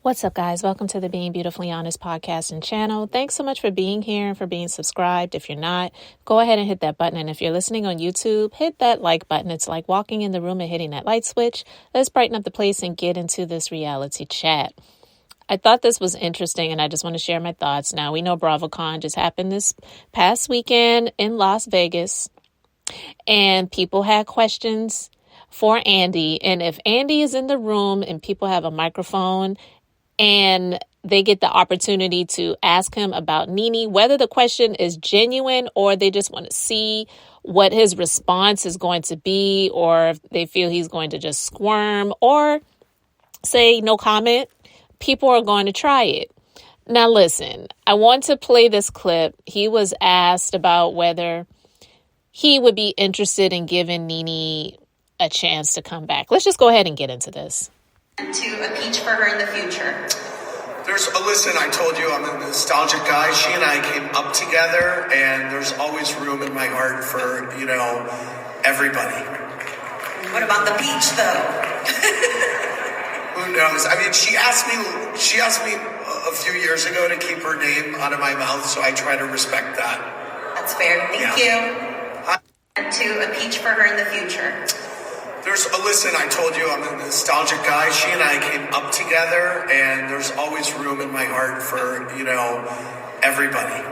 What's up, guys? Welcome to the Being Beautifully Honest podcast and channel. Thanks so much for being here and for being subscribed. If you're not, go ahead and hit that button. And if you're listening on YouTube, hit that like button. It's like walking in the room and hitting that light switch. Let's brighten up the place and get into this reality chat. I thought this was interesting and I just want to share my thoughts. Now, we know bravocon just happened this past weekend in Las Vegas, and people had questions for Andy. And if Andy is in the room and people have a microphone and they get the opportunity to ask him about Nene, whether the question is genuine or they just want to see what his response is going to be, or if they feel he's going to just squirm or say no comment, people are going to try it. Now, listen, I want to play this clip. He was asked about whether he would be interested in giving Nene a chance to come back. Let's just go ahead and get into this. To a peach for her in the future. Listen, I told you I'm a nostalgic guy. She and I came up together, and there's always room in my heart for, everybody. What about the peach, though? Who knows? I mean, she asked me a few years ago to keep her name out of my mouth, so I try to respect that. That's fair. Thank you. To a peach for her in the future. Listen, I told you I'm a nostalgic guy. She and I came up together, and there's always room in my heart for, everybody.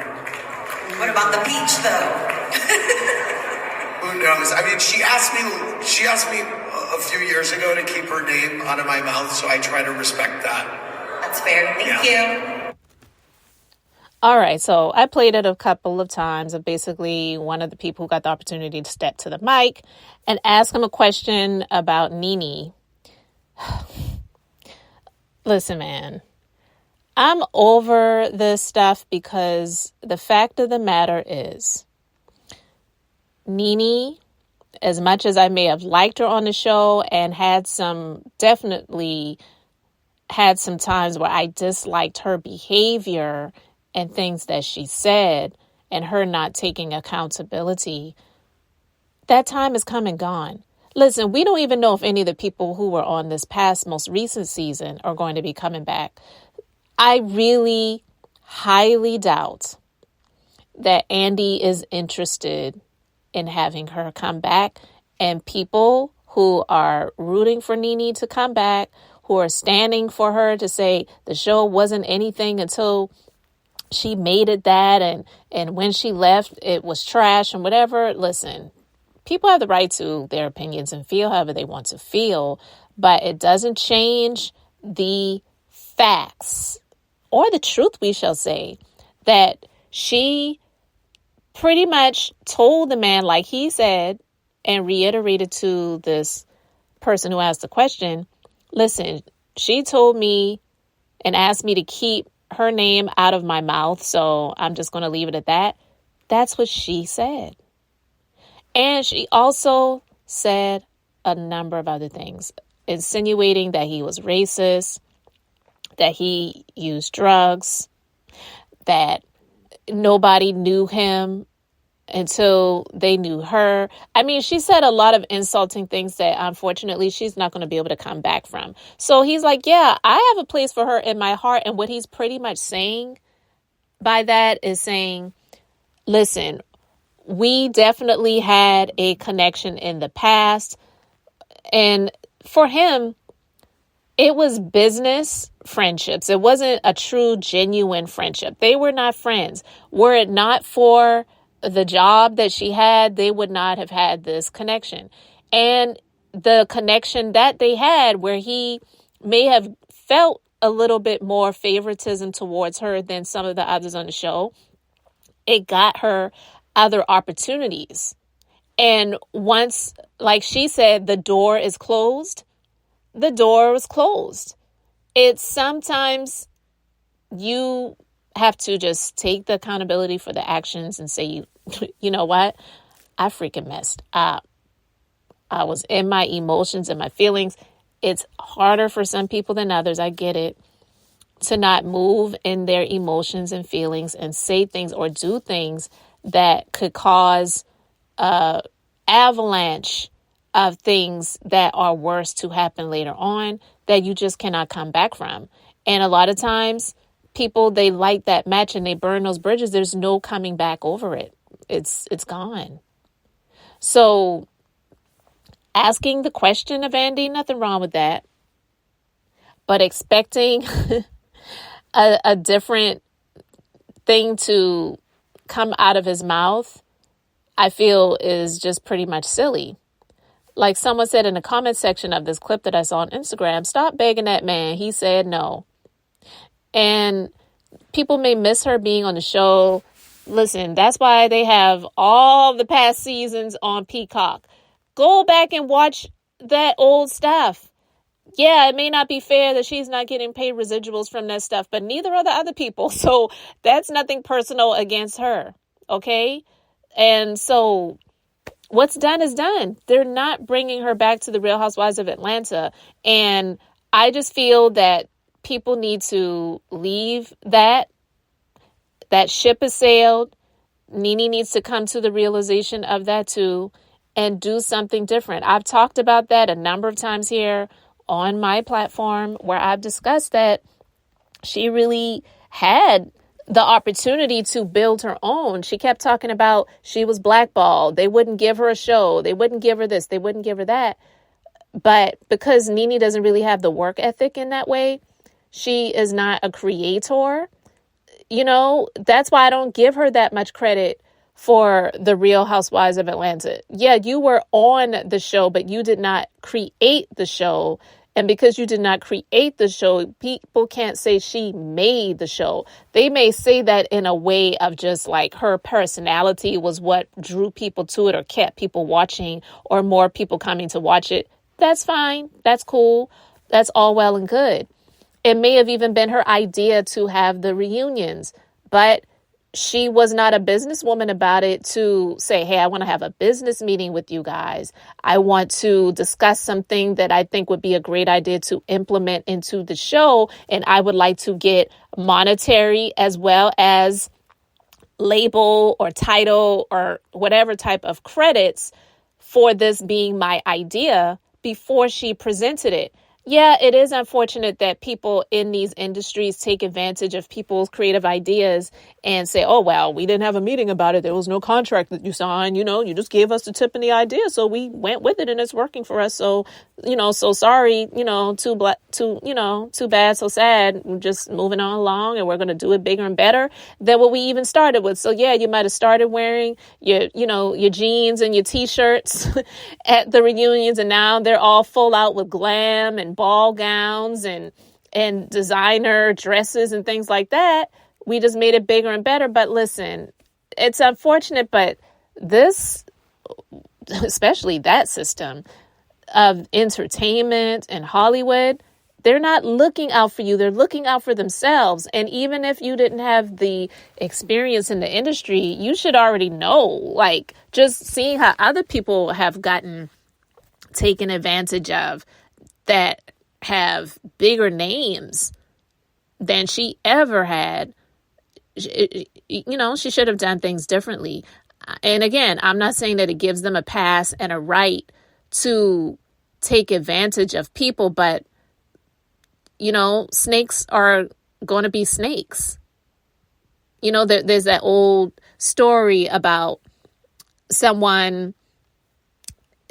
What about the peach, though? Who knows? I mean, she asked me a few years ago to keep her name out of my mouth, so I try to respect that. That's fair. Thank you. All right, so I played it a couple of times of basically one of the people who got the opportunity to step to the mic and ask him a question about Nene. Listen, man, I'm over this stuff because the fact of the matter is Nene, as much as I may have liked her on the show and definitely had some times where I disliked her behavior and things that she said and her not taking accountability, that time is come and gone. Listen, we don't even know if any of the people who were on this most recent season are going to be coming back. I really highly doubt that Andy is interested in having her come back, and people who are rooting for Nene to come back, who are standing for her to say the show wasn't anything until she made it that, and when she left, it was trash and whatever. Listen, people have the right to their opinions and feel however they want to feel, but it doesn't change the facts or the truth, we shall say, that she pretty much told the man, like he said, and reiterated to this person who asked the question, listen, she told me and asked me to keep her name out of my mouth, so I'm just going to leave it at that. That's what she said. And she also said a number of other things, insinuating that he was racist, that he used drugs, that nobody knew him until they knew her. I mean, she said a lot of insulting things that unfortunately she's not going to be able to come back from. So he's like, yeah, I have a place for her in my heart. And what he's pretty much saying by that is saying, listen, we definitely had a connection in the past. And for him, it was business friendships. It wasn't a true, genuine friendship. They were not friends. Were it not for the job that she had, they would not have had this connection. And the connection that they had, where he may have felt a little bit more favoritism towards her than some of the others on the show, it got her other opportunities. And once, like she said, the door is closed, the door was closed. It's sometimes you have to just take the accountability for the actions and say, you know what? I freaking messed up. I was in my emotions and my feelings. It's harder for some people than others. I get it. To not move in their emotions and feelings and say things or do things that could cause avalanche of things that are worse to happen later on. that you just cannot come back from. And a lot of times people, they light that match and they burn those bridges. There's no coming back over it. It's gone. So asking the question of Andy, nothing wrong with that. But expecting a different thing to come out of his mouth, I feel is just pretty much silly. Like someone said in the comment section of this clip that I saw on Instagram, stop begging that man. He said no. And people may miss her being on the show. Listen, that's why they have all the past seasons on Peacock. Go back and watch that old stuff. Yeah, it may not be fair that she's not getting paid residuals from that stuff, but neither are the other people. So that's nothing personal against her. Okay. And so what's done is done. They're not bringing her back to the Real Housewives of Atlanta. And I just feel that people need to leave that. That ship has sailed. Nene needs to come to the realization of that too and do something different. I've talked about that a number of times here on my platform where I've discussed that she really had the opportunity to build her own. She kept talking about she was blackballed. They wouldn't give her a show. They wouldn't give her this. They wouldn't give her that. But because Nene doesn't really have the work ethic in that way, she is not a creator. You know, that's why I don't give her that much credit for the Real Housewives of Atlanta. Yeah, you were on the show, but you did not create the show. And because you did not create the show, people can't say she made the show. They may say that in a way of just like her personality was what drew people to it or kept people watching or more people coming to watch it. That's fine. That's cool. That's all well and good. It may have even been her idea to have the reunions, but she was not a businesswoman about it to say, hey, I want to have a business meeting with you guys. I want to discuss something that I think would be a great idea to implement into the show. And I would like to get monetary as well as label or title or whatever type of credits for this being my idea before she presented it. Yeah, it is unfortunate that people in these industries take advantage of people's creative ideas and say, oh, well, we didn't have a meeting about it. There was no contract that you signed. You know, you just gave us the tip and the idea. So we went with it and it's working for us. So, you know, so sorry, you know, too bad, so sad. We're just moving on along and we're going to do it bigger and better than what we even started with. So, yeah, you might have started wearing your jeans and your T-shirts at the reunions. And now they're all full out with glam and ball gowns and designer dresses and things like that. We just made it bigger and better. But listen, it's unfortunate, but this, especially that system of entertainment and Hollywood, they're not looking out for you. They're looking out for themselves. And even if you didn't have the experience in the industry, you should already know, like just seeing how other people have gotten taken advantage of that have bigger names than she ever had. You know, she should have done things differently. And again, I'm not saying that it gives them a pass and a right to take advantage of people, but, you know, snakes are going to be snakes. You know, there's that old story about someone,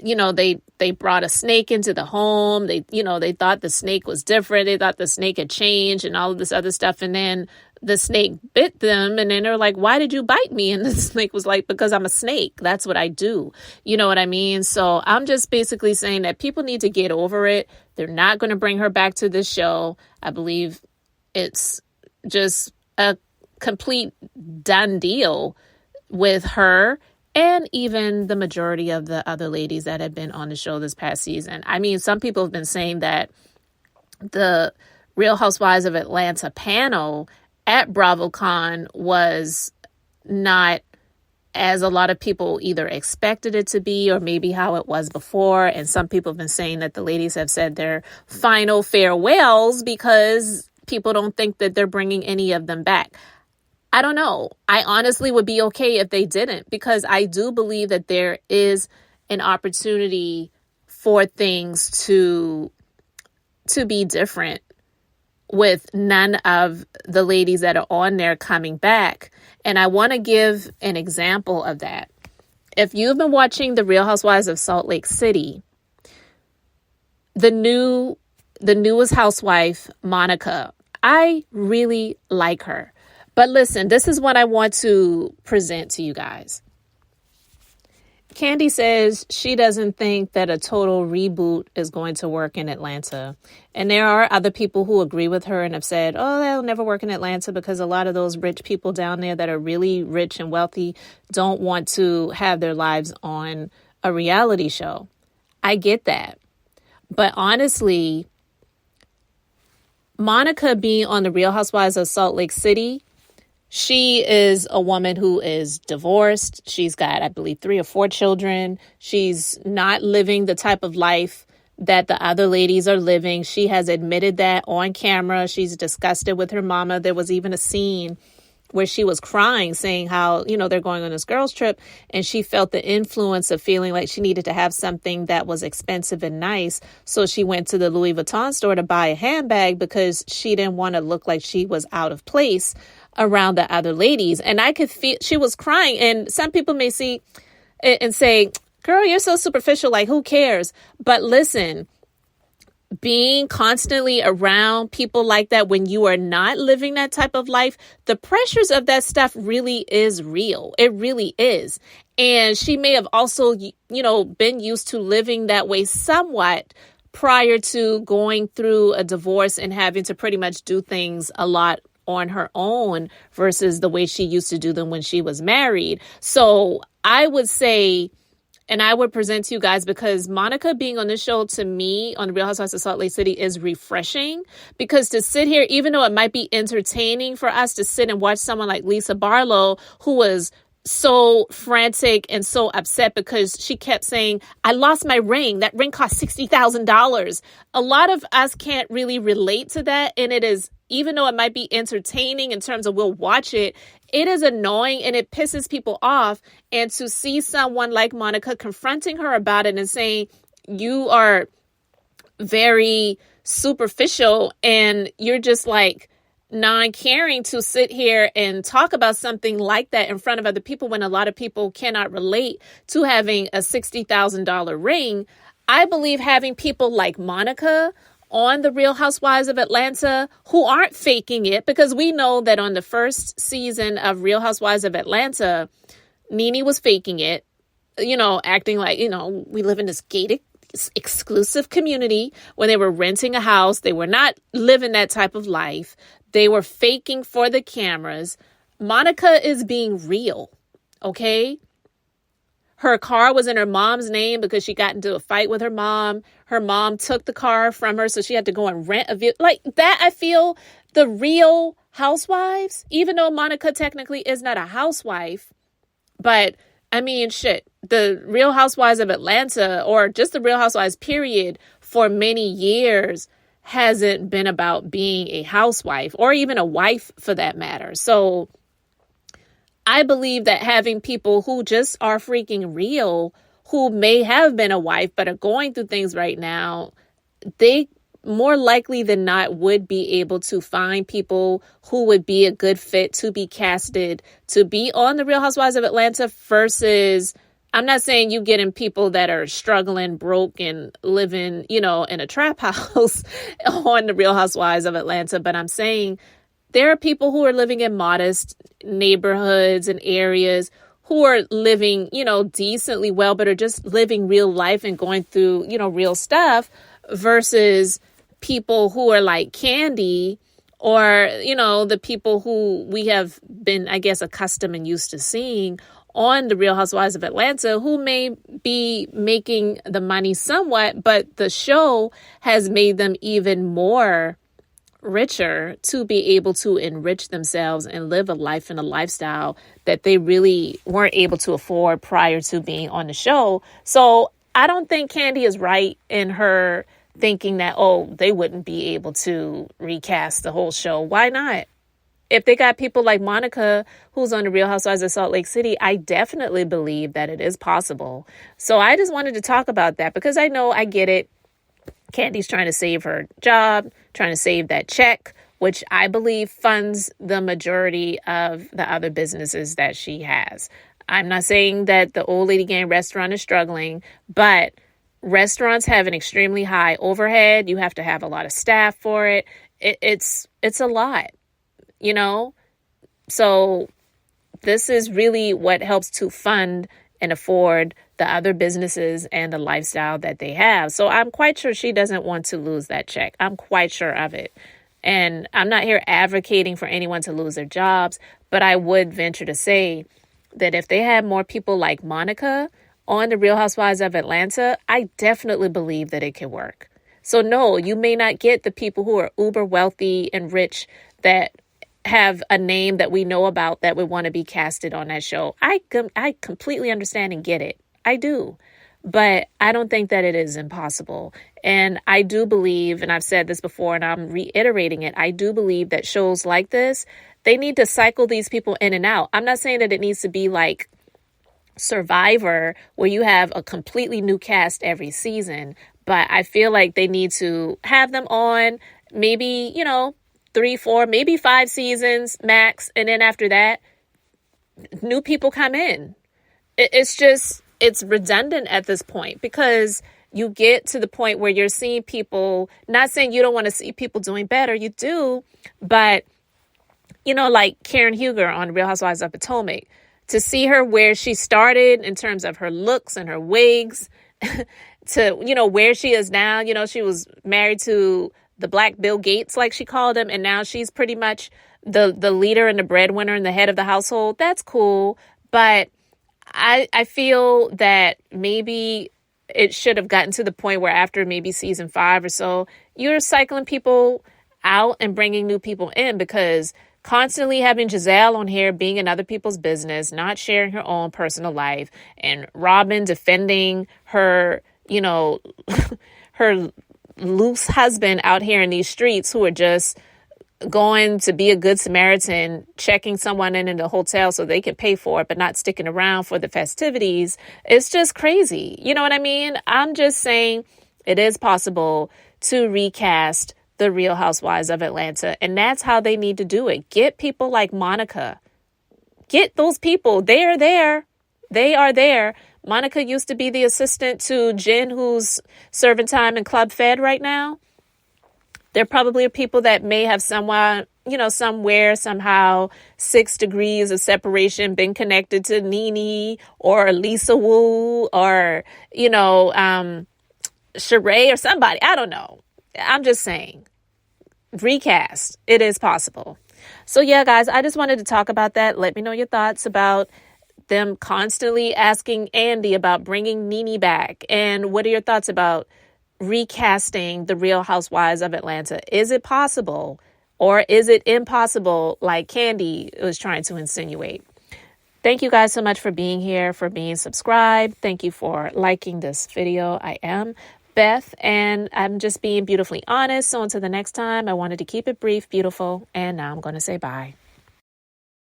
you know, they brought a snake into the home. They thought the snake was different. They thought the snake had changed and all of this other stuff. And then the snake bit them. And then they're like, why did you bite me? And the snake was like, because I'm a snake. That's what I do. You know what I mean? So I'm just basically saying that people need to get over it. They're not going to bring her back to this show. I believe it's just a complete done deal with her. And even the majority of the other ladies that have been on the show this past season. I mean, some people have been saying that the Real Housewives of Atlanta panel at BravoCon was not as a lot of people either expected it to be or maybe how it was before. And some people have been saying that the ladies have said their final farewells because people don't think that they're bringing any of them back. I don't know. I honestly would be okay if they didn't, because I do believe that there is an opportunity for things to to be different with none of the ladies that are on there coming back. And I want to give an example of that. If you've been watching The Real Housewives of Salt Lake City, the newest housewife, Monica, I really like her. But listen, this is what I want to present to you guys. Kandi says she doesn't think that a total reboot is going to work in Atlanta. And there are other people who agree with her and have said, oh, that'll never work in Atlanta because a lot of those rich people down there that are really rich and wealthy don't want to have their lives on a reality show. I get that. But honestly, Monica being on The Real Housewives of Salt Lake City, she is a woman who is divorced. She's got, I believe, 3 or 4 children. She's not living the type of life that the other ladies are living. She has admitted that on camera. She's discussed it with her mama. There was even a scene where she was crying, saying how, they're going on this girls' trip. And she felt the influence of feeling like she needed to have something that was expensive and nice. So she went to the Louis Vuitton store to buy a handbag because she didn't want to look like she was out of place around the other ladies. And I could feel she was crying. And some people may see it and say, girl, you're so superficial. Like, who cares? But listen, being constantly around people like that when you are not living that type of life, the pressures of that stuff really is real. It really is. And she may have also, been used to living that way somewhat prior to going through a divorce and having to pretty much do things a lot on her own versus the way she used to do them when she was married. So I would say, and I would present to you guys, because Monica being on this show, to me, on The Real Housewives of Salt Lake City, is refreshing. Because to sit here, even though it might be entertaining for us to sit and watch someone like Lisa Barlow, who was so frantic and so upset because she kept saying, I lost my ring. That ring cost $60,000. A lot of us can't really relate to that. And it is, even though it might be entertaining in terms of we'll watch it, it is annoying and it pisses people off. And to see someone like Monica confronting her about it and saying, you are very superficial and you're just like non-caring to sit here and talk about something like that in front of other people when a lot of people cannot relate to having a $60,000 ring. I believe having people like Monica on The Real Housewives of Atlanta who aren't faking it, because we know that on the first season of Real Housewives of Atlanta, Nene was faking it, acting like, we live in this gated exclusive community. When they were renting a house, they were not living that type of life. They were faking for the cameras. Monica is being real, okay? Her car was in her mom's name because she got into a fight with her mom. Her mom took the car from her, so she had to go and rent a vehicle. Like that, I feel the Real Housewives, even though Monica technically is not a housewife, but I mean, shit, the Real Housewives of Atlanta, or just the Real Housewives period, for many years hasn't been about being a housewife or even a wife for that matter. So I believe that having people who just are freaking real, who may have been a wife but are going through things right now, they more likely than not would be able to find people who would be a good fit to be casted to be on The Real Housewives of Atlanta versus, I'm not saying you getting people that are struggling, broke, and living, in a trap house on The Real Housewives of Atlanta. But I'm saying there are people who are living in modest neighborhoods and areas who are living, decently well, but are just living real life and going through, real stuff versus people who are like Kandi or, the people who we have been, I guess, accustomed and used to seeing on The Real Housewives of Atlanta, who may be making the money somewhat, but the show has made them even more richer to be able to enrich themselves and live a life and a lifestyle that they really weren't able to afford prior to being on the show. So I don't think Kandi is right in her thinking that, they wouldn't be able to recast the whole show. Why not? If they got people like Monica, who's on The Real Housewives of Salt Lake City, I definitely believe that it is possible. So I just wanted to talk about that because I know I get it. Kandi's trying to save her job, trying to save that check, which I believe funds the majority of the other businesses that she has. I'm not saying that the Old Lady Gang restaurant is struggling, but restaurants have an extremely high overhead. You have to have a lot of staff for it. It's a lot, you know? So this is really what helps to fund and afford the other businesses and the lifestyle that they have. So I'm quite sure she doesn't want to lose that check. I'm quite sure of it. And I'm not here advocating for anyone to lose their jobs, but I would venture to say that if they had more people like Monica on the Real Housewives of Atlanta, I definitely believe that it could work. So no, you may not get the people who are uber wealthy and rich that have a name that we know about that would want to be casted on that show. I completely understand and get it. I do. But I don't think that it is impossible. And I do believe, and I've said this before and I'm reiterating it, I do believe that shows like this, they need to cycle these people in and out. I'm not saying that it needs to be like Survivor where you have a completely new cast every season, but I feel like they need to have them on maybe, 3, 4, maybe 5 seasons max. And then after that, new people come in. It's redundant at this point because you get to the point where you're seeing people, not saying you don't want to see people doing better, you do, but, like Karen Huger on Real Housewives of Potomac, to see her where she started in terms of her looks and her wigs to, where she is now, she was married to the Black Bill Gates, like she called him, and now she's pretty much the leader and the breadwinner and the head of the household. That's cool, but I feel that maybe it should have gotten to the point where after maybe season 5 or so, you're cycling people out and bringing new people in, because constantly having Giselle on here being in other people's business, not sharing her own personal life, and Robin defending her, her loose husband out here in these streets who are just going to be a good Samaritan, checking someone in the hotel so they can pay for it, but not sticking around for the festivities. It's just crazy. You know what I mean? I'm just saying it is possible to recast the Real Housewives of Atlanta, and that's how they need to do it. Get people like Monica. Get those people. They are there. They are there. Monica used to be the assistant to Jen, who's serving time in Club Fed right now. There probably are people that may have somewhere, somehow 6 degrees of separation been connected to Nene or Lisa Wu or, Sheree or somebody. I don't know. I'm just saying. Recast. It is possible. So yeah, guys, I just wanted to talk about that. Let me know your thoughts about them constantly asking Andy about bringing Nene back. And what are your thoughts about recasting the Real Housewives of Atlanta? Is it possible, or is it impossible like Kandi was trying to insinuate? Thank you guys so much for being here, for being subscribed. Thank you for liking this video. I am Beth, and I'm just being beautifully honest. So until the next time, I wanted to keep it brief, beautiful, and now I'm going to say bye.